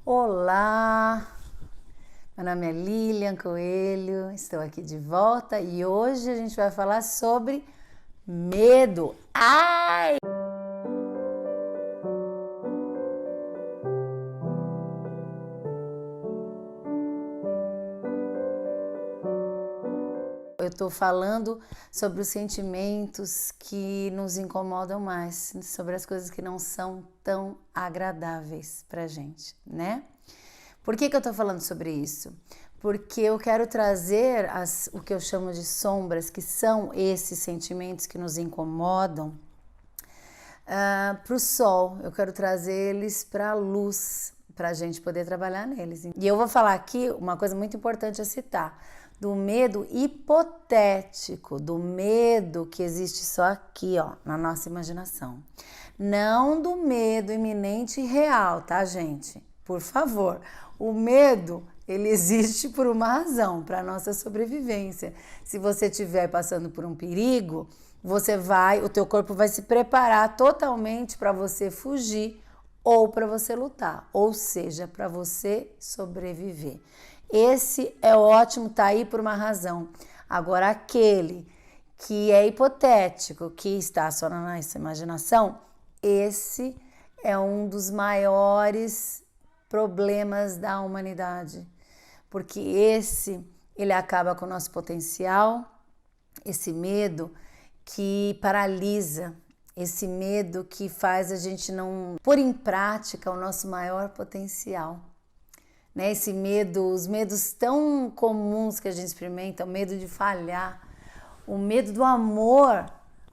Olá, meu nome é Lilian Coelho, estou aqui de volta e hoje a gente vai falar sobre medo. Ai! Eu estou falando sobre os sentimentos que nos incomodam mais, sobre as coisas que não são tão agradáveis pra gente, né? Por que eu estou falando sobre isso? Porque eu quero trazer o que eu chamo de sombras, que são esses sentimentos que nos incomodam, para o sol. Eu quero trazer eles para a luz, para a gente poder trabalhar neles. E eu vou falar aqui uma coisa muito importante a citar, do medo hipotético, do medo que existe só aqui, ó, na nossa imaginação. Não do medo iminente e real, tá, gente? Por favor, o medo, ele existe por uma razão, para a nossa sobrevivência. Se você estiver passando por um perigo, o teu corpo vai se preparar totalmente para você fugir ou para você lutar, ou seja, para você sobreviver. Esse é ótimo, tá aí por uma razão. Agora, aquele que é hipotético, que está só na nossa imaginação, esse é um dos maiores problemas da humanidade, porque ele acaba com o nosso potencial, esse medo que paralisa, esse medo que faz a gente não pôr em prática o nosso maior potencial, né? Esse medo, os medos tão comuns que a gente experimenta, o medo de falhar, o medo do amor.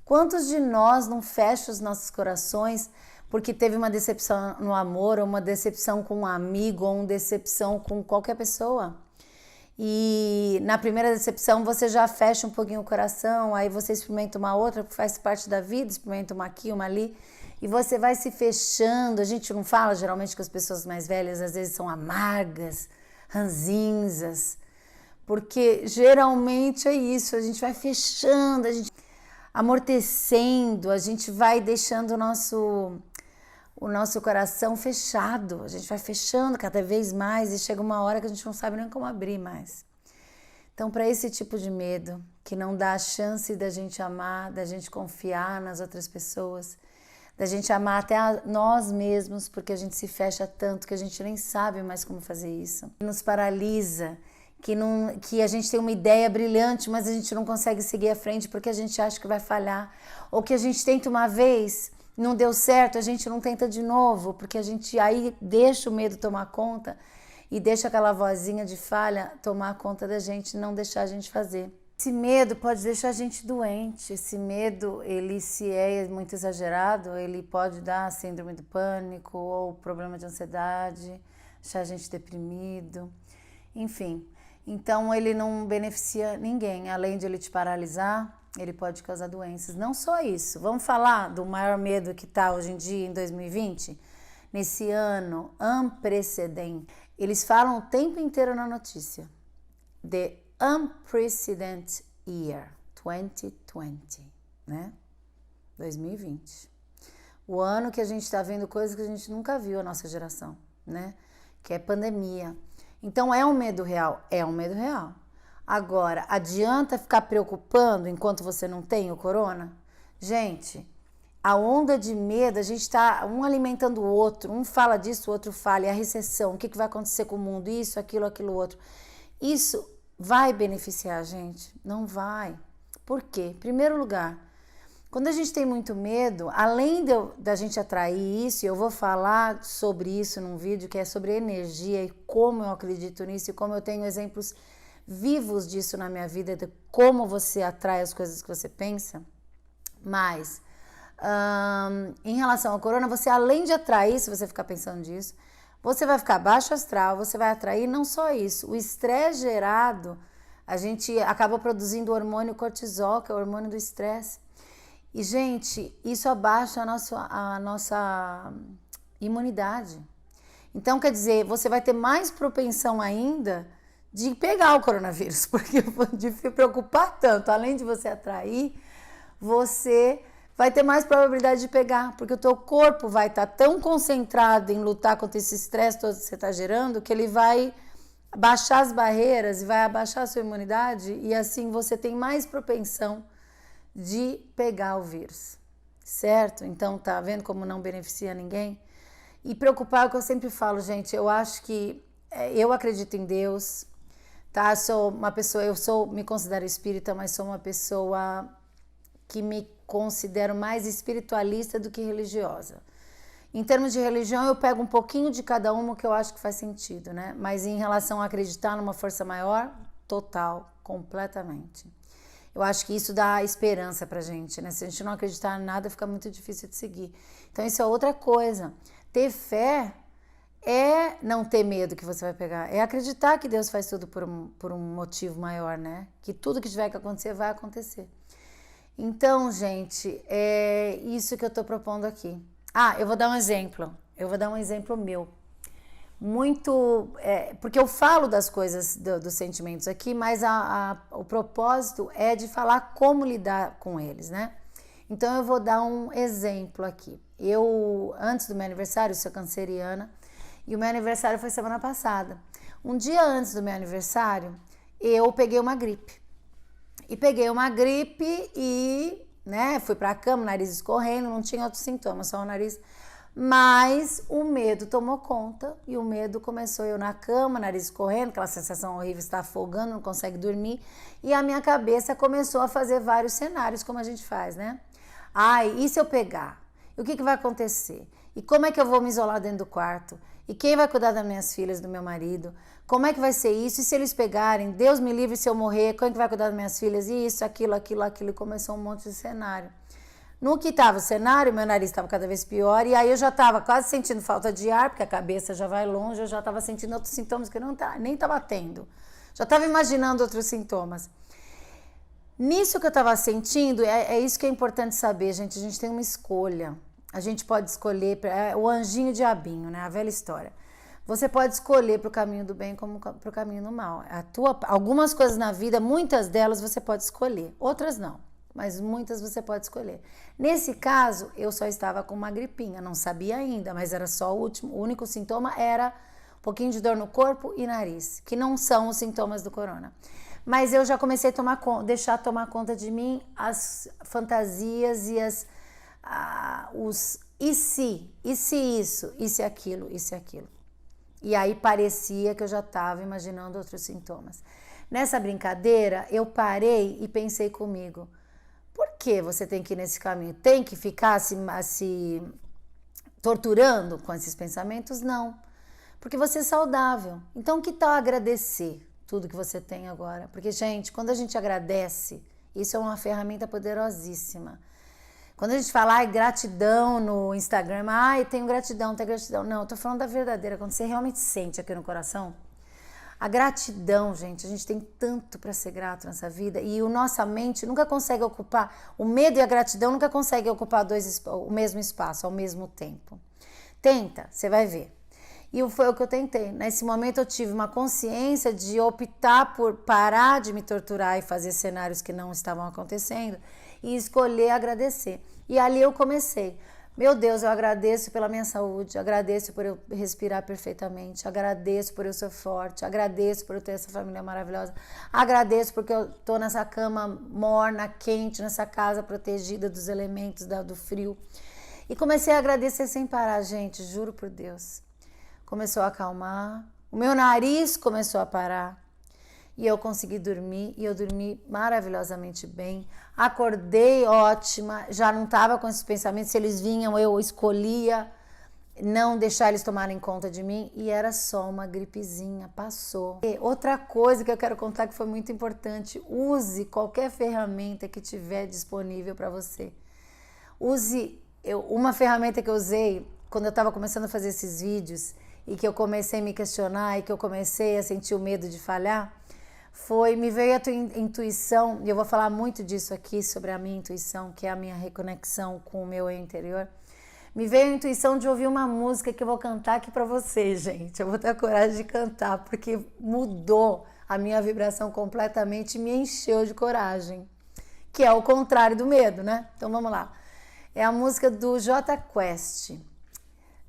Quantos de nós não fecham os nossos corações porque teve uma decepção no amor, ou uma decepção com um amigo, ou uma decepção com qualquer pessoa? E na primeira decepção você já fecha um pouquinho o coração, aí você experimenta uma outra, que faz parte da vida, experimenta uma aqui, uma ali, e você vai se fechando. A gente não fala geralmente que as pessoas mais velhas às vezes são amargas, ranzinzas, porque geralmente é isso, a gente vai fechando, a gente amortecendo, a gente vai deixando o nosso coração fechado, a gente vai fechando cada vez mais e chega uma hora que a gente não sabe nem como abrir mais. Então, para esse tipo de medo, que não dá a chance da gente amar, da gente confiar nas outras pessoas, da gente amar até nós mesmos, porque a gente se fecha tanto que a gente nem sabe mais como fazer isso. Nos paralisa, que a gente tem uma ideia brilhante, mas a gente não consegue seguir à frente porque a gente acha que vai falhar, ou que a gente tenta uma vez, não deu certo, a gente não tenta de novo, porque a gente aí deixa o medo tomar conta e deixa aquela vozinha de falha tomar conta da gente, não deixar a gente fazer. Esse medo pode deixar a gente doente, esse medo, ele se é muito exagerado, ele pode dar síndrome do pânico ou problema de ansiedade, deixar a gente deprimido, enfim. Então ele não beneficia ninguém, além de ele te paralisar, ele pode causar doenças. Não só isso, vamos falar do maior medo que está hoje em dia em 2020, nesse ano unprecedented. Eles falam o tempo inteiro na notícia, the unprecedented year, 2020, né? 2020. O ano que a gente está vendo coisas que a gente nunca viu, a nossa geração, né? Que é pandemia. Então é um medo real? É um medo real. Agora, adianta ficar preocupando enquanto você não tem o corona? Gente, a onda de medo, a gente está um alimentando o outro, um fala disso, o outro fala, e a recessão, o que vai acontecer com o mundo, isso, aquilo, outro. Isso vai beneficiar a gente? Não vai. Por quê? Em primeiro lugar, quando a gente tem muito medo, além da gente atrair isso, e eu vou falar sobre isso num vídeo que é sobre energia e como eu acredito nisso e como eu tenho exemplos vivos disso na minha vida, de como você atrai as coisas que você pensa. Mas, em relação ao corona, você além de atrair, se você ficar pensando disso, você vai ficar baixo astral, você vai atrair não só isso, o estresse gerado, a gente acaba produzindo o hormônio cortisol, que é o hormônio do estresse. E, gente, isso abaixa a nossa imunidade. Então, quer dizer, você vai ter mais propensão ainda de pegar o coronavírus, porque de se preocupar tanto, além de você atrair, você vai ter mais probabilidade de pegar, porque o teu corpo vai estar tão concentrado em lutar contra esse estresse todo que você está gerando, que ele vai baixar as barreiras e vai abaixar a sua imunidade, e assim você tem mais propensão de pegar o vírus, certo? Então, tá vendo como não beneficia ninguém? E preocupar é o que eu sempre falo, gente, eu acho que eu acredito em Deus, tá? Sou uma pessoa, me considero espírita, mas sou uma pessoa que me considero mais espiritualista do que religiosa. Em termos de religião, eu pego um pouquinho de cada uma que eu acho que faz sentido, né? Mas em relação a acreditar numa força maior, total, completamente. Eu acho que isso dá esperança pra gente, né? Se a gente não acreditar em nada, fica muito difícil de seguir. Então, isso é outra coisa. Ter fé é não ter medo que você vai pegar. É acreditar que Deus faz tudo por um motivo maior, né? Que tudo que tiver que acontecer, vai acontecer. Então, gente, é isso que eu tô propondo aqui. Eu vou dar um exemplo. Eu vou dar um exemplo meu. Porque eu falo das coisas, dos sentimentos aqui, mas o propósito é de falar como lidar com eles, né? Então eu vou dar um exemplo aqui. Antes do meu aniversário, eu sou canceriana, e o meu aniversário foi semana passada. Um dia antes do meu aniversário, eu peguei uma gripe. E, né, fui pra cama, nariz escorrendo, não tinha outros sintomas, só o nariz. Mas o medo tomou conta e o medo começou eu na cama, nariz escorrendo, aquela sensação horrível, está afogando, não consegue dormir. E a minha cabeça começou a fazer vários cenários, como a gente faz, né? E se eu pegar? E o que vai acontecer? E como é que eu vou me isolar dentro do quarto? E quem vai cuidar das minhas filhas, do meu marido? Como é que vai ser isso? E se eles pegarem? Deus me livre se eu morrer, quem é que vai cuidar das minhas filhas? E isso, aquilo. E começou um monte de cenário. No que estava o cenário, meu nariz estava cada vez pior, e aí eu já estava quase sentindo falta de ar, porque a cabeça já vai longe, eu já estava sentindo outros sintomas que eu nem estava tendo. Já estava imaginando outros sintomas. Nisso que eu estava sentindo, é isso que é importante saber, gente. A gente tem uma escolha. A gente pode escolher, o anjinho e o diabinho, né? A velha história. Você pode escolher para o caminho do bem como para o caminho do mal. Algumas coisas na vida, muitas delas você pode escolher, outras não. Mas muitas você pode escolher. Nesse caso, eu só estava com uma gripinha, não sabia ainda, mas era só o único sintoma era um pouquinho de dor no corpo e nariz, que não são os sintomas do corona. Mas eu já comecei a deixar tomar conta de mim as fantasias e os e se isso, e se aquilo, e se aquilo. E aí parecia que eu já estava imaginando outros sintomas. Nessa brincadeira, eu parei e pensei comigo, por que você tem que ir nesse caminho? Tem que ficar se torturando com esses pensamentos? Não. Porque você é saudável. Então, que tal agradecer tudo que você tem agora? Porque, gente, quando a gente agradece, isso é uma ferramenta poderosíssima. Quando a gente fala, gratidão no Instagram, tenho gratidão. Não, eu tô falando da verdadeira. Quando você realmente sente aqui no coração, a gratidão, gente, a gente tem tanto para ser grato nessa vida e a nossa mente nunca consegue ocupar, o medo e a gratidão nunca conseguem ocupar o mesmo espaço ao mesmo tempo. Tenta, você vai ver. E foi o que eu tentei. Nesse momento eu tive uma consciência de optar por parar de me torturar e fazer cenários que não estavam acontecendo e escolher agradecer. E ali eu comecei. Meu Deus, eu agradeço pela minha saúde, agradeço por eu respirar perfeitamente, agradeço por eu ser forte, agradeço por eu ter essa família maravilhosa, agradeço porque eu tô nessa cama morna, quente, nessa casa protegida dos elementos do frio. E comecei a agradecer sem parar, gente, juro por Deus. Começou a acalmar, o meu nariz começou a parar. E eu consegui dormir, e eu dormi maravilhosamente bem. Acordei ótima, já não estava com esses pensamentos. Se eles vinham, eu escolhia não deixar eles tomarem conta de mim. E era só uma gripezinha, passou. E outra coisa que eu quero contar que foi muito importante. Use qualquer ferramenta que tiver disponível para você. Uma ferramenta que eu usei quando eu estava começando a fazer esses vídeos e que eu comecei a me questionar e que eu comecei a sentir o medo de falhar, me veio a tua intuição, e eu vou falar muito disso aqui, sobre a minha intuição, que é a minha reconexão com o meu eu interior. Me veio a intuição de ouvir uma música que eu vou cantar aqui pra vocês, gente. Eu vou ter a coragem de cantar, porque mudou a minha vibração completamente e me encheu de coragem. Que é o contrário do medo, né? Então vamos lá. É a música do Jota Quest.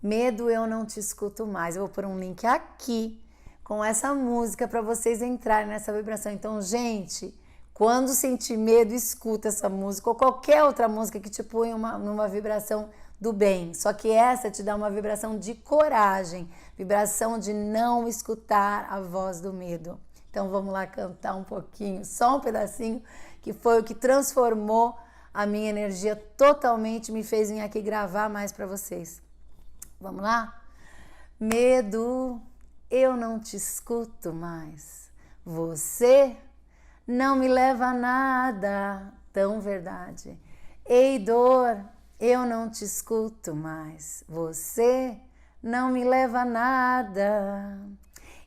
Medo, eu não te escuto mais. Eu vou pôr um link aqui com essa música para vocês entrarem nessa vibração. Então, gente, quando sentir medo, escuta essa música ou qualquer outra música que te põe numa vibração do bem. Só que essa te dá uma vibração de coragem, vibração de não escutar a voz do medo. Então vamos lá cantar um pouquinho, só um pedacinho, que foi o que transformou a minha energia totalmente, me fez vir aqui gravar mais para vocês. Vamos lá? Medo, eu não te escuto mais. Você não me leva a nada, tão verdade. Ei, dor, eu não te escuto mais. Você não me leva a nada.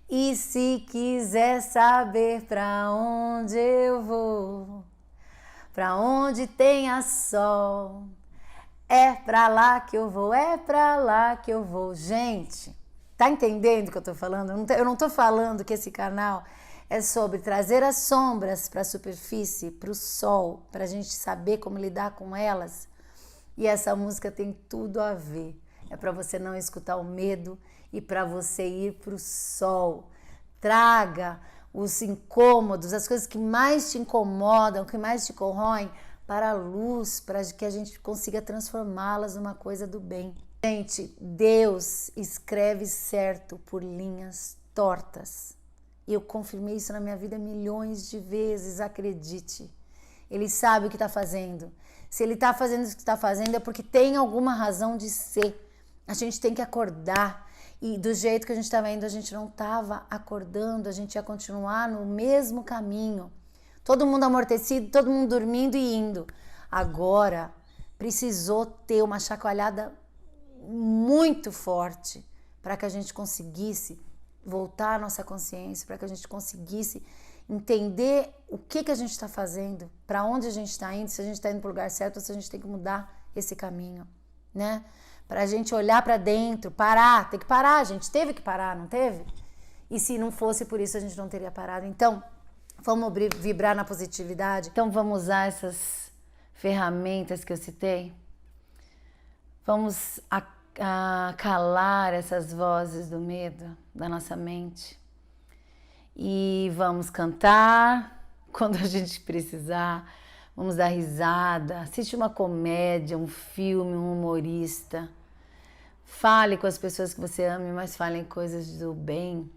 E se quiser saber pra onde eu vou, pra onde tenha sol, é pra lá que eu vou, é pra lá que eu vou. Gente, tá entendendo o que eu tô falando? Eu não tô falando que esse canal é sobre trazer as sombras para a superfície, para o sol, para a gente saber como lidar com elas. E essa música tem tudo a ver. É para você não escutar o medo e para você ir para o sol. Traga os incômodos, as coisas que mais te incomodam, que mais te corroem, para a luz, para que a gente consiga transformá-las numa coisa do bem. Gente, Deus escreve certo por linhas tortas. Eu confirmei isso na minha vida milhões de vezes, acredite. Ele sabe o que está fazendo. Se ele está fazendo isso que está fazendo é porque tem alguma razão de ser. A gente tem que acordar. E do jeito que a gente estava indo, a gente não estava acordando, a gente ia continuar no mesmo caminho. Todo mundo amortecido, todo mundo dormindo e indo. Agora, precisou ter uma chacoalhada muito forte para que a gente conseguisse voltar à nossa consciência, para que a gente conseguisse entender o que a gente está fazendo, para onde a gente está indo, se a gente está indo para o lugar certo ou se a gente tem que mudar esse caminho, né? Para a gente olhar para dentro, parar, tem que parar, a gente teve que parar, não teve? E se não fosse por isso, a gente não teria parado. Então, vamos vibrar na positividade. Então, vamos usar essas ferramentas que eu citei. Vamos calar essas vozes do medo da nossa mente. E vamos cantar quando a gente precisar. Vamos dar risada, assiste uma comédia, um filme, um humorista. Fale com as pessoas que você ama, mas falem coisas do bem,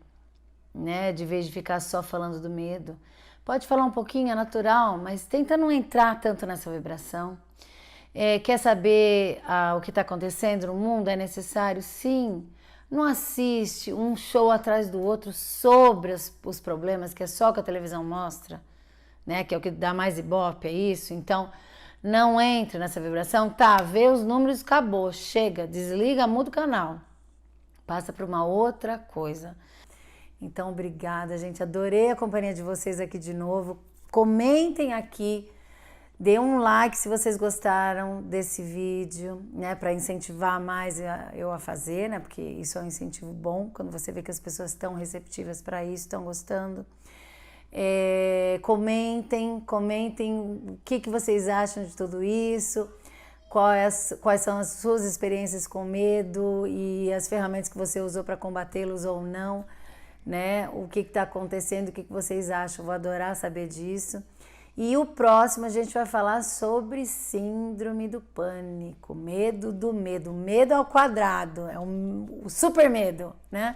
né? De vez de ficar só falando do medo. Pode falar um pouquinho, é natural, mas tenta não entrar tanto nessa vibração. Quer saber o que está acontecendo no mundo? É necessário? Sim. Não assiste um show atrás do outro sobre os problemas, que é só o que a televisão mostra, né? Que é o que dá mais ibope, é isso? Então, não entre nessa vibração. Tá, vê os números, acabou, chega, desliga, muda o canal. Passa para uma outra coisa. Então, obrigada, gente. Adorei a companhia de vocês aqui de novo. Comentem aqui. Dê um like se vocês gostaram desse vídeo, né, para incentivar mais eu a fazer, né, porque isso é um incentivo bom, quando você vê que as pessoas estão receptivas para isso, estão gostando. Comentem o que vocês acham de tudo isso, quais são as suas experiências com medo e as ferramentas que você usou para combatê-los ou não, né, o que está acontecendo, o que vocês acham, vou adorar saber disso. E o próximo a gente vai falar sobre síndrome do pânico, medo do medo, medo ao quadrado, é o super medo, né?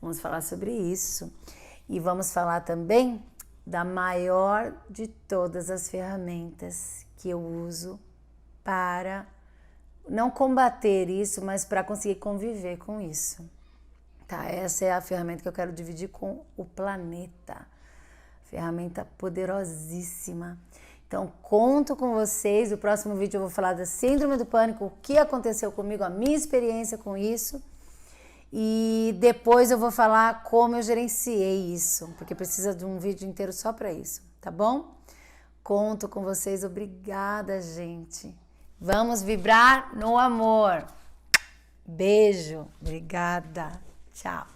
Vamos falar sobre isso. E vamos falar também da maior de todas as ferramentas que eu uso para não combater isso, mas para conseguir conviver com isso. Tá? Essa é a ferramenta que eu quero dividir com o planeta. Ferramenta poderosíssima. Então, conto com vocês. No próximo vídeo eu vou falar da síndrome do pânico, o que aconteceu comigo, a minha experiência com isso. E depois eu vou falar como eu gerenciei isso, porque precisa de um vídeo inteiro só para isso, tá bom? Conto com vocês. Obrigada, gente. Vamos vibrar no amor. Beijo. Obrigada. Tchau.